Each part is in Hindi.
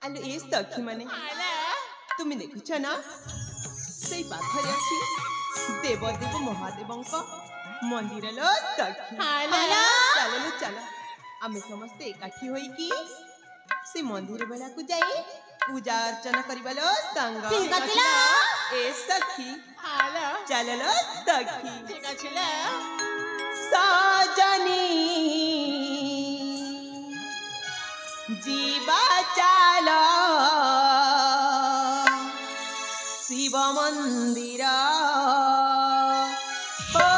आलो ए सखी माने तुम्हें देखुछ ना से पाखरे अछि देवदेव महादेवंक मंदिर लो सखी चलो लो चलो आमे समस्ते एकाठी होई की से मंदिर बेला को जाई पूजा अर्चना करिबा लो संग ठीक अछि लो ए सखी चलो लो सखी ठीक अछि लो साजनी जीवा चालो शिव मंदिर ओ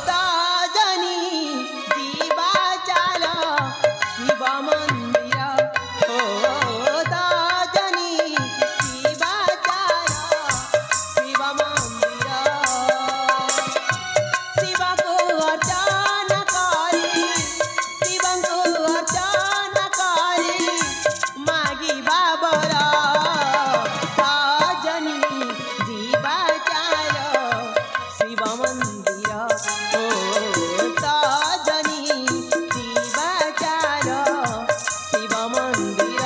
साजनी जीवा चालो शिव मंदिर ओ साजनी जीवा चालो शिव मंदिर शिव को अर्चना करी शिव को अर्चना करी मागी बाबरा साजनी जीवा चालो शिव मंदिर ओ साजनी जीवा चालो शिव मंदिर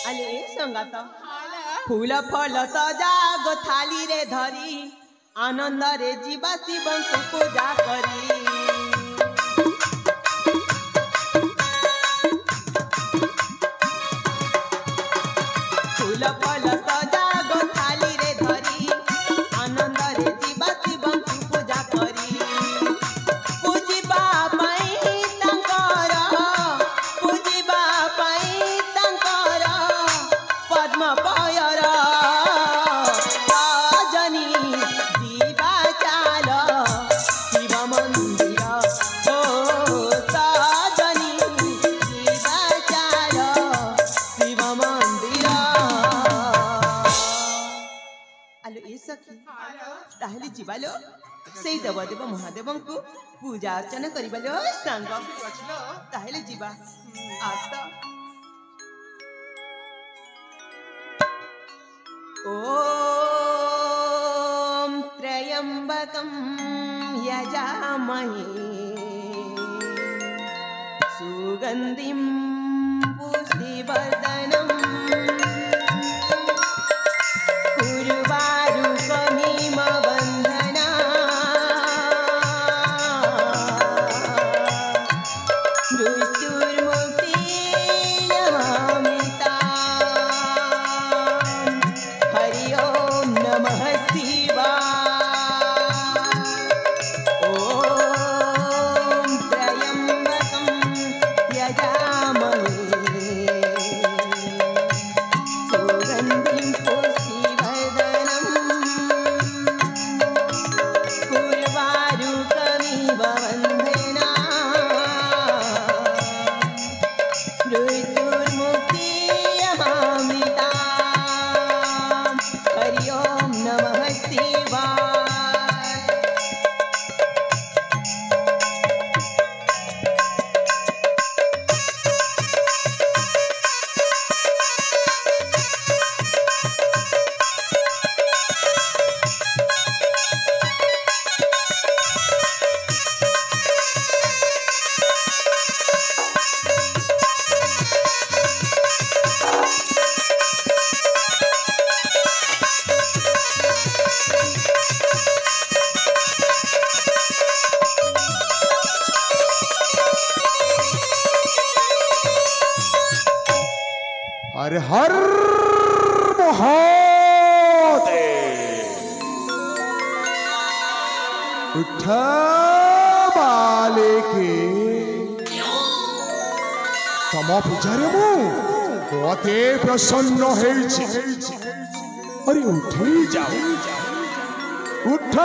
आले संगात फूल फल सजा गो थाली रे धरी आनंद रे जीवा शिव को पूजा करी फूल फल सजा गो थाली रे धरी आनंद रे जीवा शिव को पूजा करी पूजिबा पाई तांकर पूजिबा पाई तांकर पद्म पयर साजनी जीवा चालो शिव मंदिर ओ साजनी जीवा चालो शिव मंदिर आलो ए सखी ताहले जीवा लो सेई देवदेव महादेवंकु पूजा अर्चना करिबा लो संग ताहले जीवा आस ॐ त्र्यम्बकं यजामहे सुगन्धिं पुष्टिवर्धनम् उर्वारुकमिव बन्धना हरि ओम नमः शिवाय ओम त्र्यम्बकं यजामहे सुगन्धिं पुष्टिवर्धनम् उर्वारुकमिव बन्धना मृत्युर्मुक्तियमामृताम् हरि ओम नमः शिवाय हर हर महादेव उठ बाले के तम पूजारे मु बहुते प्रसन्न होइछि अरे उठे जाओ उठ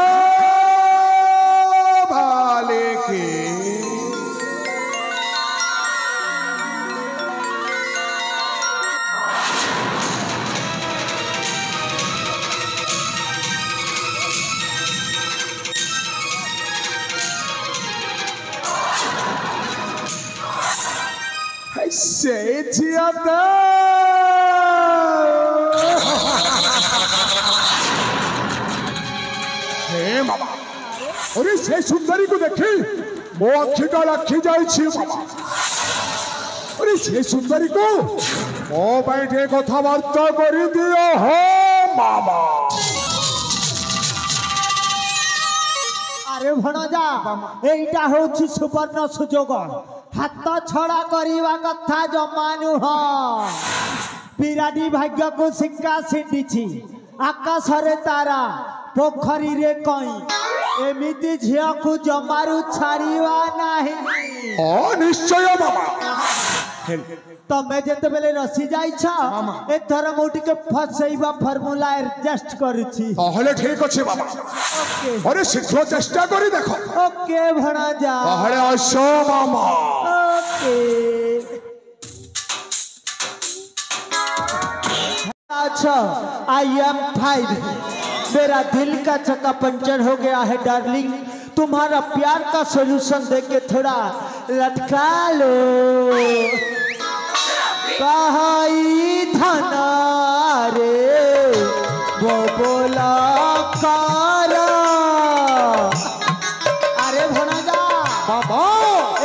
से झियाता हे मामा अरे से सुंदरी को देखी मो अखी का लखी जाइछि मामा अरे से सुंदरी को मो बैठे कथबार्ता करि दियो हो मामा अरे भणजा एइटा होछि सुवर्ण सुजोग हाथ छड़ा करिवा कथा जमा नुह बिराडी भाग्य को सिक्का सिंडिछि आकाश रे तारा पोखरी रे कई एमिति झिया को जमारू छाड़िवा नाही निश्चय मामा तमे जेते बेले रसी जाइछ एथर मोटी के फसैबा फार्मूला एडजस्ट करूछि ताहले ठीक अछि मामा ओके अरे शीघ्र चेष्टा करी देखो ओके भणजा ताहले आसो मामा ओके अच्छा आई एम फाइन मेरा दिल का चक्का पंचर हो गया है डार्लिंग तुम्हारा प्यार का सॉल्यूशन देके थोड़ा लटका लो कहाई धना रे वो बोला कारा अरे भणजा मामा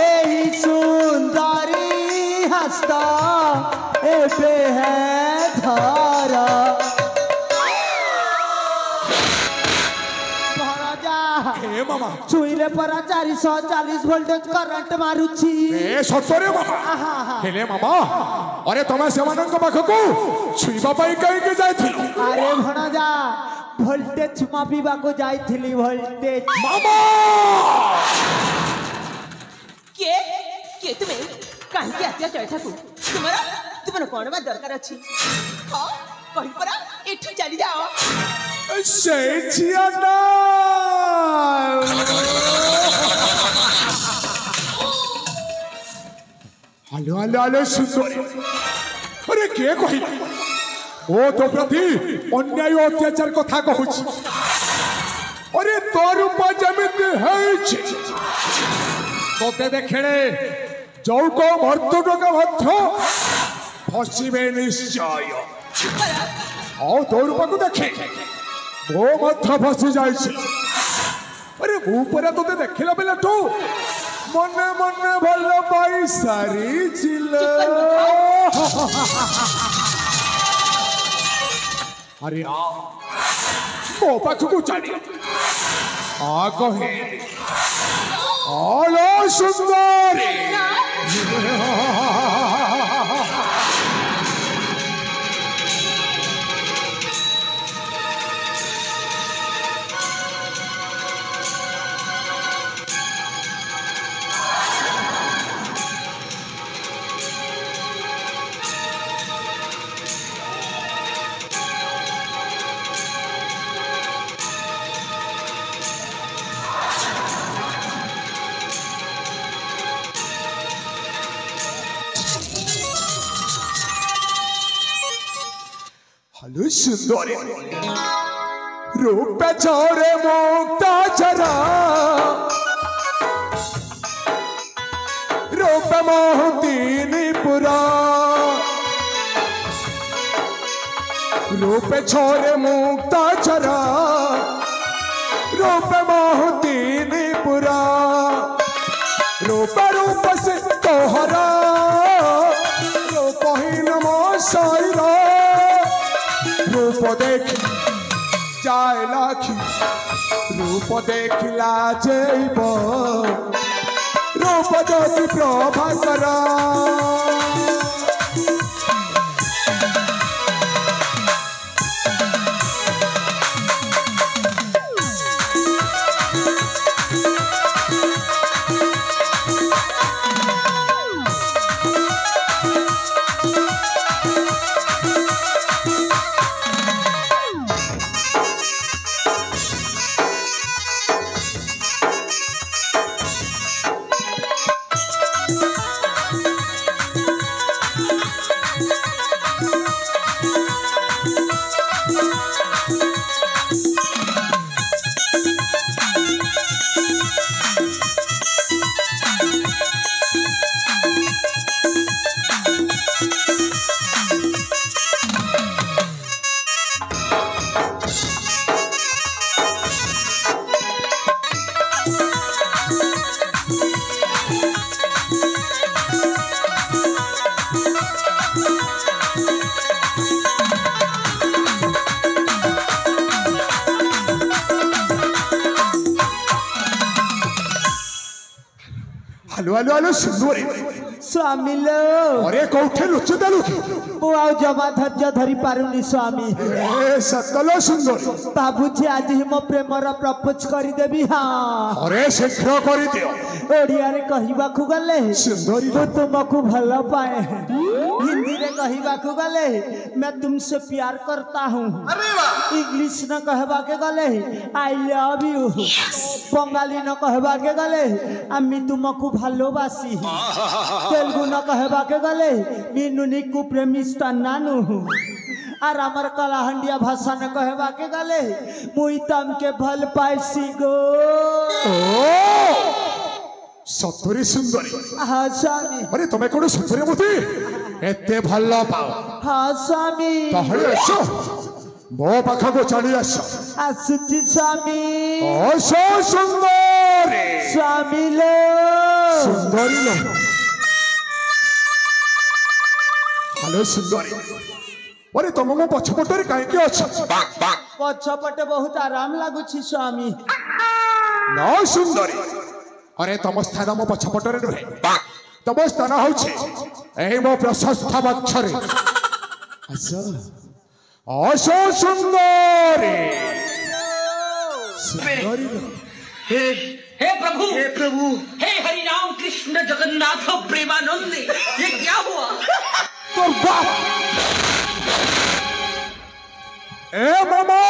एही सुंदरी हस्ता एबे है धारा हे मामा छुईले परा 440 वोल्टेज करंट मारुछि ए सतरे मामा हेले मामा अरे तमे सेमानक पाखकू छुईबा पई कहि के जाइथिलु अरे भणजा वोल्टेज मापिबा को जाइथिली वोल्टेज मामा के तुमे काहे के आत्या चढ़ा को तुम्हारा कोन बा दरकार अछि हां कहि परा एठू चली जाओ से झियाता हेलो हेलो हेलो सुंदरी अरे के कहि ओ तो प्रति अन्याय अत्याचार कथा कहूछि अरे तोर रूप जमित हैछि तोते देखणे जौ को मर्तुक मध्य फसिबे निश्चय आओ तो रूप को देखे वो मध्य फसी जाइछि अरे मु पर तो देखला बेला तो मने मने भल पाई सारी चिल अरे मो पाखु चली आ कहे आलो सुंदरी हेलो सुंदरी रूप छोरे मुक्ता चरा रूप मोहतीनी पुरा रूप छोरे मुक्ता चरा रूप मोहतीनी पुरा रूप रूप से तोहरा रूप ही नमो साईरा रूप देख जाय लाखी रूप देखला जेब रूप ज्योति प्रभा करा हलो हलो हलो सुंदरी स्वामी लो अरे कौठे लुचि देलु मु आउ जमा धैर्य धरी पारुनी स्वामी ए सतलो सुंदरी भाବୁछि आज ही मो प्रेमर प्रपोज करि देबी हां अरे शीघ्र करि दियो ओडिया रे कहिबा खु गले सुंदरी तो तुमको भलो पाए हिंदी रे कहिबा खु गले मैं तुमसे प्यार करता हूँ इंग्लिश न कहबा के गले आई लव यू बंगाली न कहबा के गले आमी तुमको भालोबासी तेलुगु न कहबा के गले मीनू निकु प्रेमिस्ता नानू आर आमर कलाहंडिया भाषा न कहबा के गले मुई तम के भल पाइसी गो सतरी सुंदरी हाँ स्वामी अरे तुम्हें कौन सुंदरी मुती एते भल्ला पाओ हाँ स्वामी ताहले आसो मो पाखा को चली आसो आसुची स्वामी आसो सुंदरी स्वामी लो सुंदरी लो हेलो सुंदरी अरे तुमको पछपटे कहीं अच्छा पछपटे बहुत आराम लगुची स्वामी ना सुंदरी अरे तुम स्थान मो पछपटे नुहे तुम स्थान हूँ मो प्रशस्त वक्षरे आसो सुंदरी सुंदरी हे प्रभु हे हरि राम कृष्ण जगन्नाथ प्रेमानंद ये क्या हुआ तोर बाप ए मामा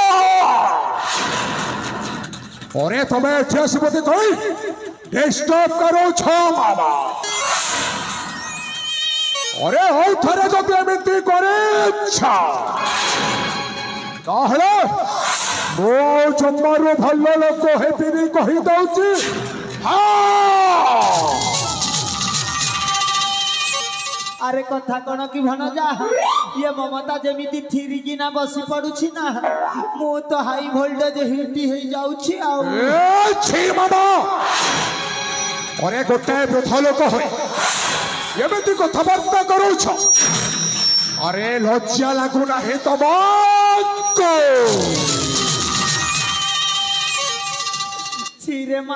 अरे तुम्हें ऐतिहासिक कोई डिस्टर्ब करो छो मामा अरे औ थरे जो एमती करे ताहले मो जमारू भल लोक हेतिनी कही दउची हाँ अरे कथा कौन कि भणजा ये ममता जमीती थिरी की ना बसी पड़ुछि ना मु तो हाई वोल्टेज हिटी हे जाउछि आ ए छी मामा अरे गोटाए वृद्ध लोक होय एमती कथबार्ता करूछ अरे लज्जा लागू ना हे तमको छिरे मा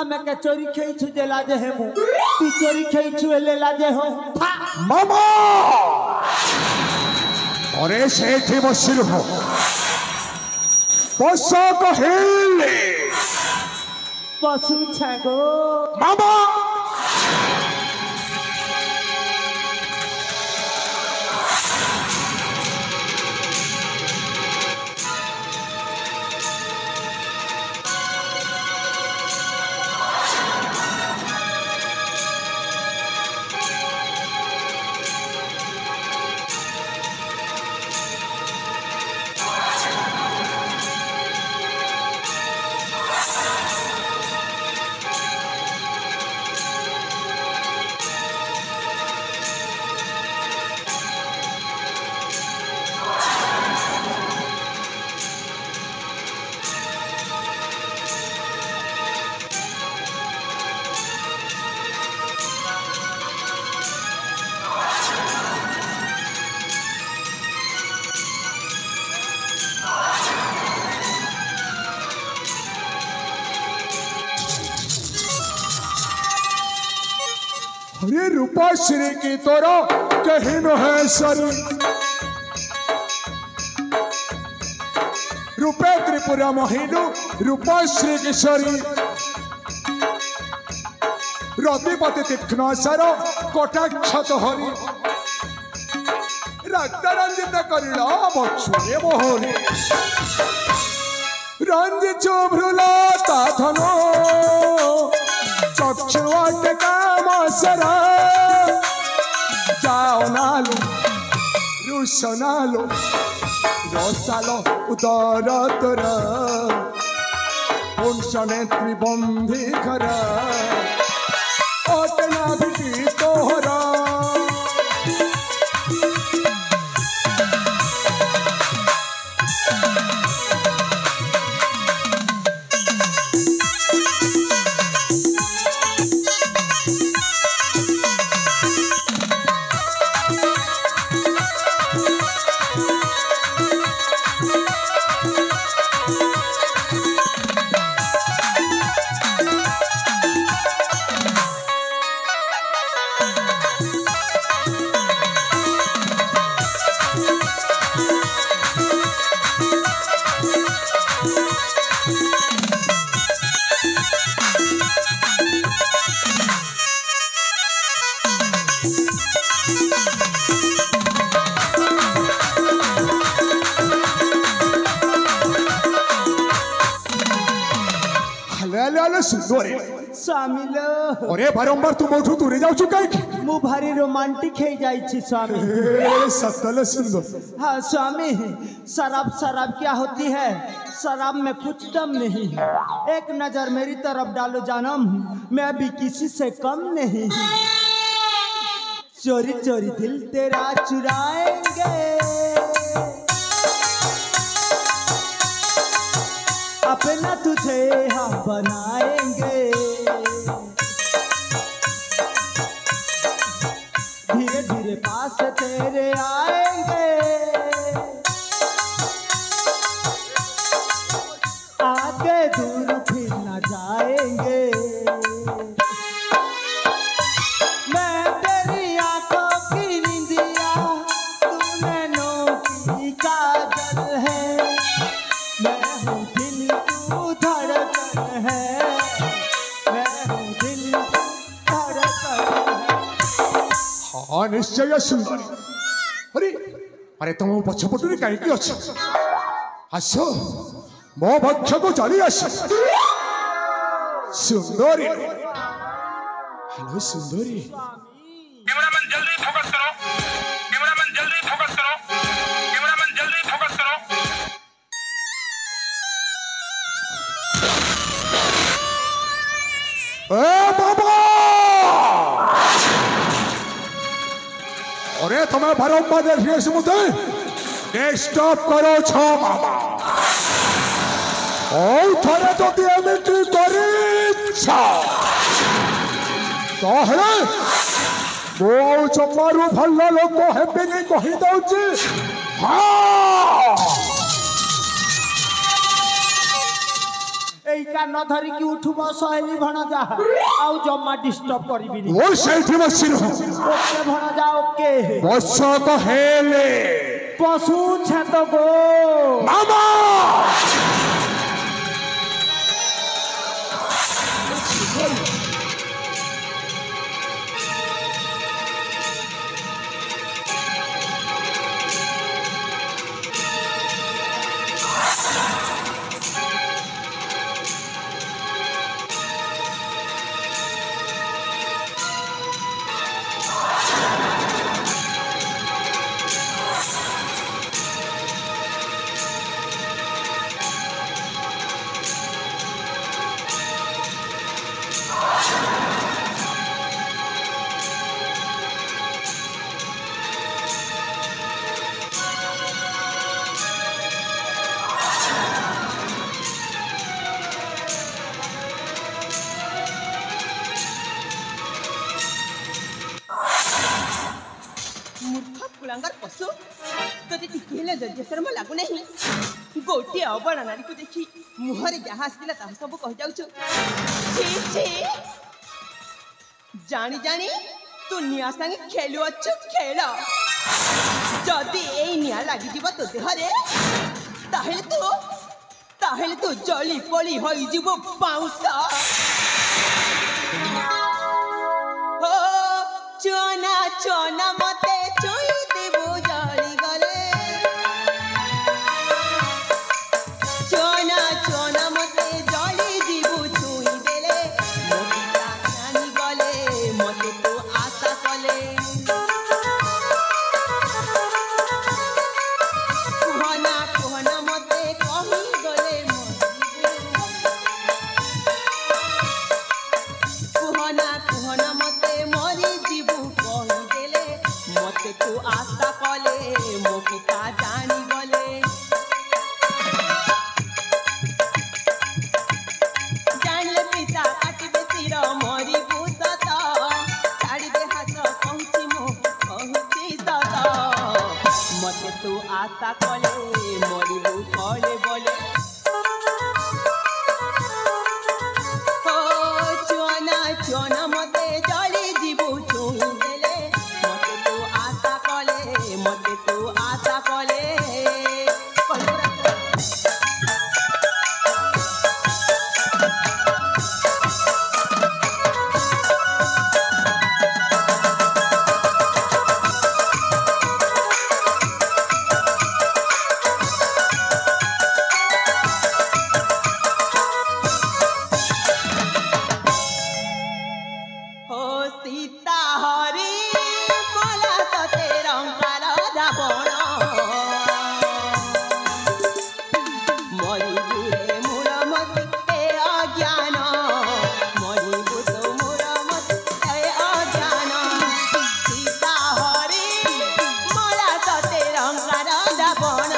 आमे के चोरी खेइछु जे लाजे हे मु तू चोरी खेइछु ले लाजे हो मामा अरे सेठी बसिर हो बसो कहिले पशु छगो मामा अरे रूपाश्री की तोरा कहीं न है सरी रूपे त्रिपुरा मोहिनु रूपाश्री किशोरी रतिपति तीक्ष्ण सर कटाक्ष हरि रक्त रंजित करिला बक्षुरे मोहनी रंजित भ्रुलता धनो चक्षुआट काम सरा जाओ नालो रुसनालो रोसालो उदर तोर पुंसनेत्री बंधी कर ओटना भी तोहरा सुंदर स्वामी लो अरे बारंबार तू मोठू दूरे जाऊ कहीं मु भारी रोमांटिक हो जाइछि स्वामी सतल सुंदर हाँ स्वामी शराब शराब क्या होती है शराब में कुछ दम नहीं है एक नजर मेरी तरफ डालो जानम मैं अभी किसी से कम नहीं चोरी चोरी दिल तेरा चुराएंगे अपना तुझे हम बनाएंगे धीरे धीरे पास तेरे आएंगे आगे दूर फिर न जाएंगे मैं तेरी आंखों की निंदिया तू नैनों की काजल है मैं हूँ दिल तू धड़कन है मैं हूँ दिल धड़कन है हाँ निश्चय सुंदर अरे अरे तुम पछपटू कहीं अच्छ आस मो भक्ष को चली आस सुंदरी हेलो सुंदरी कैमरामैन जल्दी फोकस करो कैमरामैन जल्दी फोकस करो कैमरामैन जल्दी फोकस करो ए बाबा अरे तुम्हें बारंबार देखिए से मुझे स्टॉप करो छो बाबा और थोड़े तो एमटी करिच्छा ताहले वो जमारू भल्ला लोग को हेबे नहीं कहि दउची हां এই কান ধরি কি উঠুব সহেলি ভণজা আউ জম্মা ডিস্টার্ব করিবিনি वो सेठी बसिन ওকে ভণজা ওকে बच्चा को हेले পশু ছাত গো मामा कुलांगार पशु तोते टिकेले जर्जर लागू नहीं गोटे अबड़ा नारी को देखी मुहरे जहाँ आसला ता सब कह जाउछु जानी जानी तू निया संगे खेलु अच्छु खेल जदि ए निया लागी जीव तो देहरे ताहेले तू जली पली होई जीव पाउस हो चोना चोना मते चुई देबो जली गले चोना चोना मते जली जीवु चुई देले मोटा जानी गले मते तो आशा कले कुहना मते कही गले कुहना मते मरी जीवु कही देले मते तू आशा कले मो पिता जानी गले जानले पिता काटबे सिर मरी भूसत छाड़ी दे हाथ कहूची मो कहूची सत मते तू आशा कले मरी भू कले बोले चोना मते जली जीवु चुई देले मते तू आशा कले सीता हरी मला सते रंगार रावण मरिबु रे मोर मति ए अज्ञान मरिबु तो मोर मति ए अज्ञान सीता हरी मला सते रंगार रावण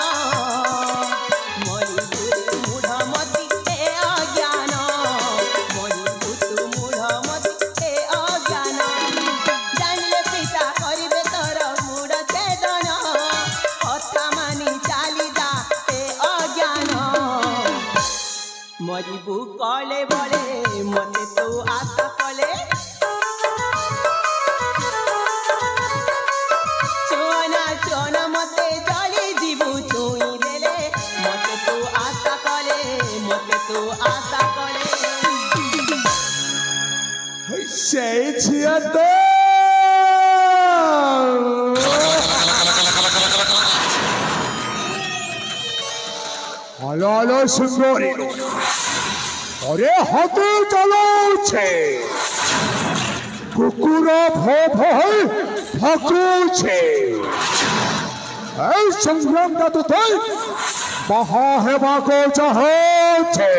मरिबु रे मोर मति ए अज्ञान मरिबु तो मोर मति ए अज्ञान जानिले पिता करिबे तोर मूड छेदन कथा मानि चाली जा ए अज्ञान मरिबु कले बले मते तो आशा कले चोन मते जली जीवु छुई देले मते तो आशा कले मते तो आशा कले সেই ঝিয়া তো হলো হলো সুন্দরী ওরে হাতে চালাচ্ছে কুকুর ভো ভো ফাকুছে এই সংগ্রামটা তো তাই বাহা হেবাকে চাহছে